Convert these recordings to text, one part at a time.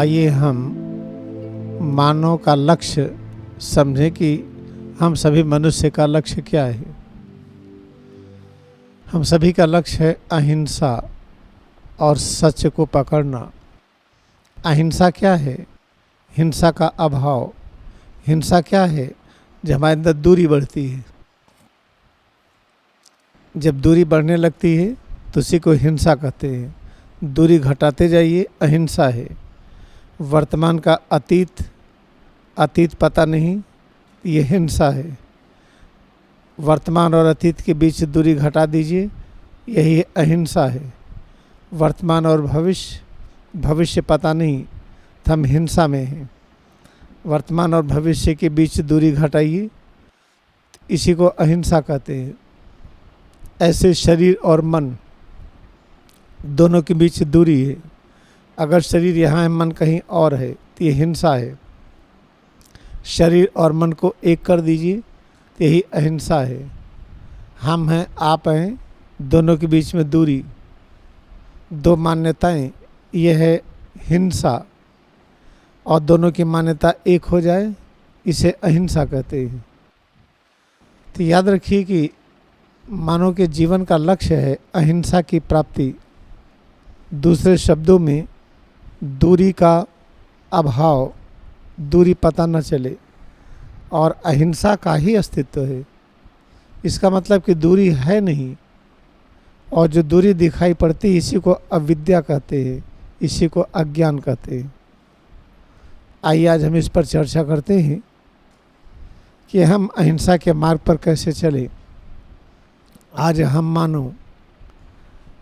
आइए हम मानव का लक्ष्य समझें कि हम सभी मनुष्य का लक्ष्य क्या है। हम सभी का लक्ष्य है अहिंसा और सत्य को पकड़ना। अहिंसा क्या है? हिंसा का अभाव। हिंसा क्या है? जब हमारे अंदर दूरी बढ़ती है। जब दूरी बढ़ने लगती है तो उसी को हिंसा कहते हैं। दूरी घटाते जाइए, अहिंसा है। वर्तमान का अतीत पता नहीं, ये हिंसा है। वर्तमान और अतीत के बीच दूरी घटा दीजिए, यही अहिंसा है। वर्तमान और भविष्य पता नहीं, तो हम हिंसा में हैं। वर्तमान और भविष्य के बीच दूरी घटाइए, इसी को अहिंसा कहते हैं। ऐसे शरीर और मन दोनों के बीच दूरी है। अगर शरीर यहाँ है, मन कहीं और है, तो ये हिंसा है। शरीर और मन को एक कर दीजिए, तो यही अहिंसा है। हम हैं, आप हैं, दोनों के बीच में दूरी, दो मान्यताएं, ये है हिंसा। और दोनों की मान्यता एक हो जाए, इसे अहिंसा कहते हैं। तो याद रखिए कि मानव के जीवन का लक्ष्य है अहिंसा की प्राप्ति। दूसरे शब्दों में दूरी का अभाव, दूरी पता न चले, और अहिंसा का ही अस्तित्व है। इसका मतलब कि दूरी है नहीं, और जो दूरी दिखाई पड़ती है इसी को अविद्या कहते हैं, इसी को अज्ञान कहते हैं। आइए आज हम इस पर चर्चा करते हैं कि हम अहिंसा के मार्ग पर कैसे चलें। आज हम मानो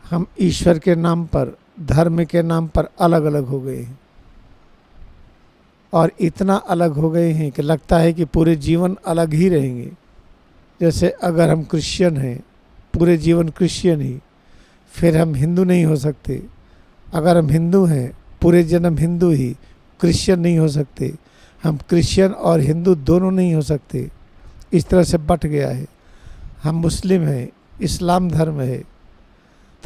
हम ईश्वर के नाम पर, धर्म के नाम पर अलग अलग हो गए हैं, और इतना अलग हो गए हैं कि लगता है कि पूरे जीवन अलग ही रहेंगे। जैसे अगर हम क्रिश्चियन हैं, पूरे जीवन क्रिश्चियन ही, फिर हम हिंदू नहीं हो सकते। अगर हम हिंदू हैं, पूरे जन्म हिंदू ही, क्रिश्चियन नहीं हो सकते। हम क्रिश्चियन और हिंदू दोनों नहीं हो सकते। इस तरह से बट गया है। हम मुस्लिम हैं, इस्लाम धर्म है।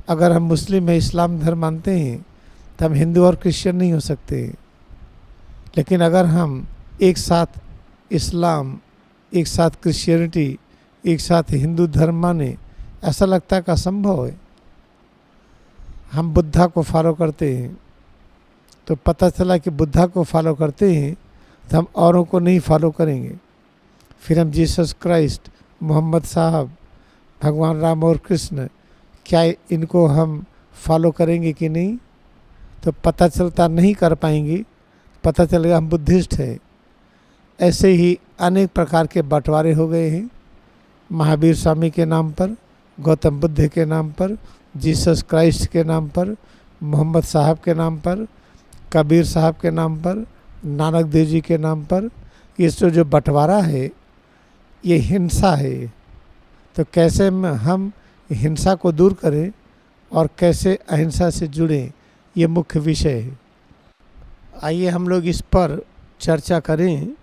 अगर हम मुस्लिम हैं, इस्लाम धर्म मानते हैं, तो हम हिंदू और क्रिश्चियन नहीं हो सकते। लेकिन अगर हम एक साथ इस्लाम, एक साथ क्रिश्चियनिटी, एक साथ हिंदू धर्म माने, ऐसा लगता है कि असंभव है। हम बुद्धा को फॉलो करते हैं, तो पता चला कि बुद्धा को फॉलो करते हैं तो हम औरों को नहीं फॉलो करेंगे। फिर हम जीसस क्राइस्ट, मोहम्मद साहब, भगवान राम और कृष्ण, क्या इनको हम फॉलो करेंगे कि नहीं? तो पता चलता नहीं कर पाएंगे, पता चलेगा हम बुद्धिस्ट हैं। ऐसे ही अनेक प्रकार के बंटवारे हो गए हैं। महावीर स्वामी के नाम पर, गौतम बुद्ध के नाम पर, जीसस क्राइस्ट के नाम पर, मोहम्मद साहब के नाम पर, कबीर साहब के नाम पर, नानक देव जी के नाम पर। ये जो बंटवारा है, ये हिंसा है। तो कैसे हम हिंसा को दूर करें और कैसे अहिंसा से जुड़ें, ये मुख्य विषय है। आइए हम लोग इस पर चर्चा करें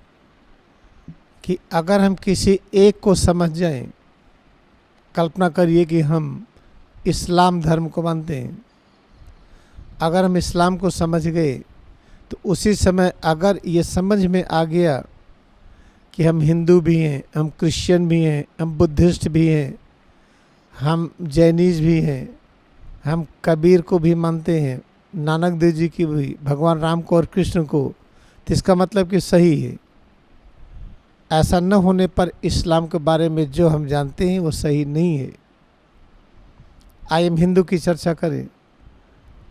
कि अगर हम किसी एक को समझ जाएं, कल्पना करिए कि हम इस्लाम धर्म को मानते हैं। अगर हम इस्लाम को समझ गए तो उसी समय अगर ये समझ में आ गया कि हम हिंदू भी हैं, हम क्रिश्चियन भी हैं, हम बुद्धिस्ट भी हैं, हम जैनिज भी हैं, हम कबीर को भी मानते हैं, नानक देव जी की भी, भगवान राम को और कृष्ण को, तो इसका मतलब कि सही है। ऐसा न होने पर इस्लाम के बारे में जो हम जानते हैं वो सही नहीं है। आइए हम हिंदू की चर्चा करें।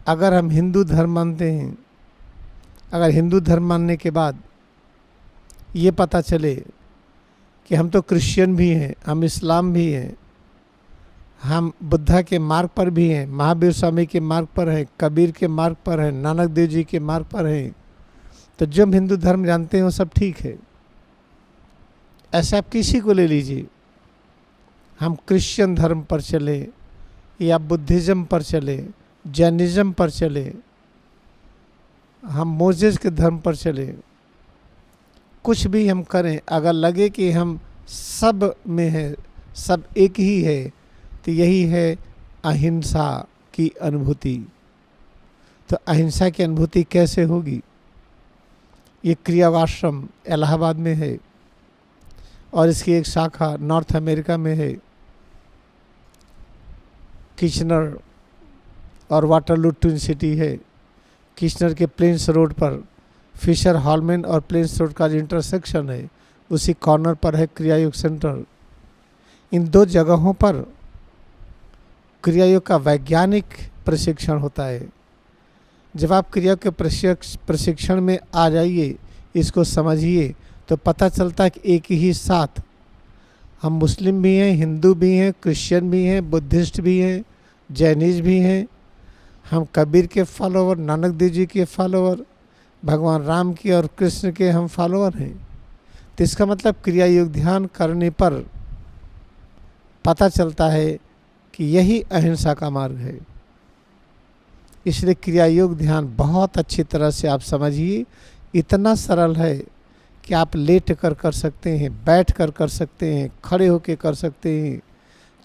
अगर हम हिंदू धर्म मानते हैं, अगर हिंदू धर्म मानने के बाद ये पता चले कि हम तो क्रिश्चियन भी हैं, हम इस्लाम भी हैं, हम बुद्धा के मार्ग पर भी हैं, महावीर स्वामी के मार्ग पर हैं, कबीर के मार्ग पर हैं, नानक देव जी के मार्ग पर हैं, तो जो हम हिंदू धर्म जानते हैं वो सब ठीक है। ऐसे आप किसी को ले लीजिए, हम क्रिश्चियन धर्म पर चले या बुद्धिज़्म पर चले, जैनिज़्म पर चले, हम मोजेस के धर्म पर चले, कुछ भी हम करें, अगर लगे कि हम सब में हैं, सब एक ही है, तो यही है अहिंसा की अनुभूति। तो अहिंसा की अनुभूति कैसे होगी? ये क्रिया आश्रम इलाहाबाद में है और इसकी एक शाखा नॉर्थ अमेरिका में है, किचनर और वाटरलू ट्विन सिटी है। किचनर के प्लेन्स रोड पर फिशर हॉलमैन और प्लेन्स रोड का जो इंटरसेक्शन है उसी कॉर्नर पर है क्रिया योग सेंटर। इन दो जगहों पर क्रिया योग का वैज्ञानिक प्रशिक्षण होता है। जब आप क्रिया के प्रशिक्षण में आ जाइए, इसको समझिए, तो पता चलता है कि एक ही साथ हम मुस्लिम भी हैं, हिंदू भी हैं, क्रिश्चियन भी हैं, बुद्धिस्ट भी हैं, जैनिज भी हैं, हम कबीर के फॉलोवर, नानक देव जी के फॉलोवर, भगवान राम के और कृष्ण के हम फॉलोवर हैं। तो इसका मतलब क्रिया योग ध्यान करने पर पता चलता है कि यही अहिंसा का मार्ग है। इसलिए क्रिया योग ध्यान बहुत अच्छी तरह से आप समझिए। इतना सरल है कि आप लेट कर सकते हैं, बैठ कर सकते हैं, खड़े होकर कर सकते हैं,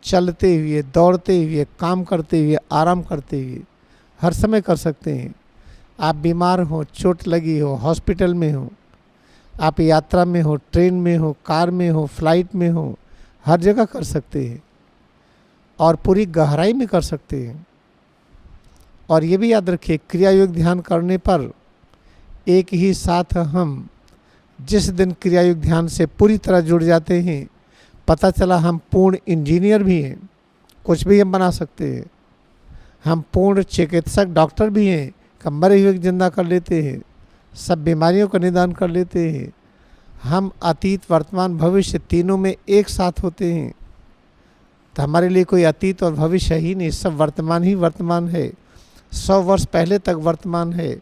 चलते हुए, दौड़ते हुए, काम करते हुए, आराम करते हुए, हर समय कर सकते हैं। आप बीमार हो, चोट लगी हो, हॉस्पिटल में हो, आप यात्रा में हो, ट्रेन में हो, कार में हो, फ्लाइट में हो, हर जगह कर सकते हैं और पूरी गहराई में कर सकते हैं। और ये भी याद रखिए, क्रिया योग ध्यान करने पर एक ही साथ हम जिस दिन क्रिया योग ध्यान से पूरी तरह जुड़ जाते हैं, पता चला हम पूर्ण इंजीनियर भी हैं, कुछ भी हम बना सकते हैं। हम पूर्ण चिकित्सक डॉक्टर भी हैं, मरे हुए जिंदा कर लेते हैं, सब बीमारियों का निदान कर लेते हैं। हम अतीत, वर्तमान, भविष्य तीनों में एक साथ होते हैं। तो हमारे लिए कोई अतीत और भविष्य ही नहीं, सब वर्तमान ही वर्तमान है। 100 वर्ष पहले तक वर्तमान है,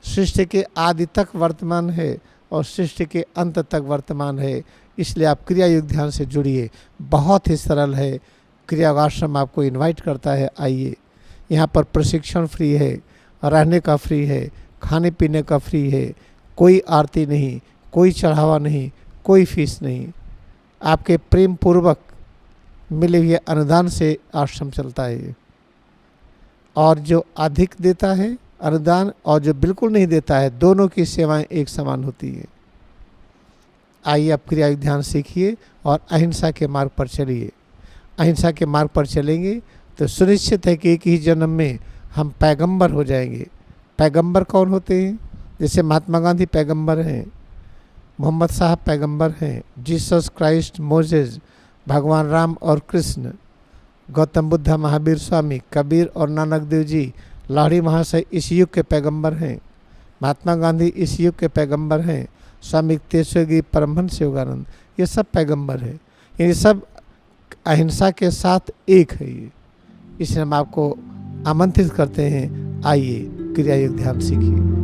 सृष्टि के आदि तक वर्तमान है और सृष्टि के अंत तक वर्तमान है। इसलिए आप क्रिया योग ध्यान से जुड़िए, बहुत ही सरल है। क्रिया आश्रम आपको इनवाइट करता है, आइए। यहाँ पर प्रशिक्षण फ्री है, रहने का फ्री है, खाने पीने का फ्री है, कोई आरती नहीं, कोई चढ़ावा नहीं, कोई फीस नहीं। आपके प्रेम पूर्वक मिले हुए अनुदान से आश्रम चलता है। और जो अधिक देता है अनुदान और जो बिल्कुल नहीं देता है, दोनों की सेवाएं एक समान होती है। आइए आप क्रिया योग ध्यान सीखिए और अहिंसा के मार्ग पर चलिए। अहिंसा के मार्ग पर चलेंगे तो सुनिश्चित है कि एक ही जन्म में हम पैगंबर हो जाएंगे। पैगंबर कौन होते हैं? जैसे महात्मा गांधी पैगंबर हैं, मोहम्मद साहब पैगंबर हैं, जीसस क्राइस्ट, मोजेस, भगवान राम और कृष्ण, गौतम बुद्ध, महावीर स्वामी, कबीर और नानक देव जी, लाहिड़ी महाशय इस युग के पैगंबर हैं। महात्मा गांधी इस युग के पैगंबर हैं। स्वामी तेजस्वी, परमहंस योगानंद, ये सब पैगंबर हैं। ये सब अहिंसा के साथ एक है। ये इसलिए हम आपको आमंत्रित करते हैं, आइए क्रिया योग ध्यान सीखिए।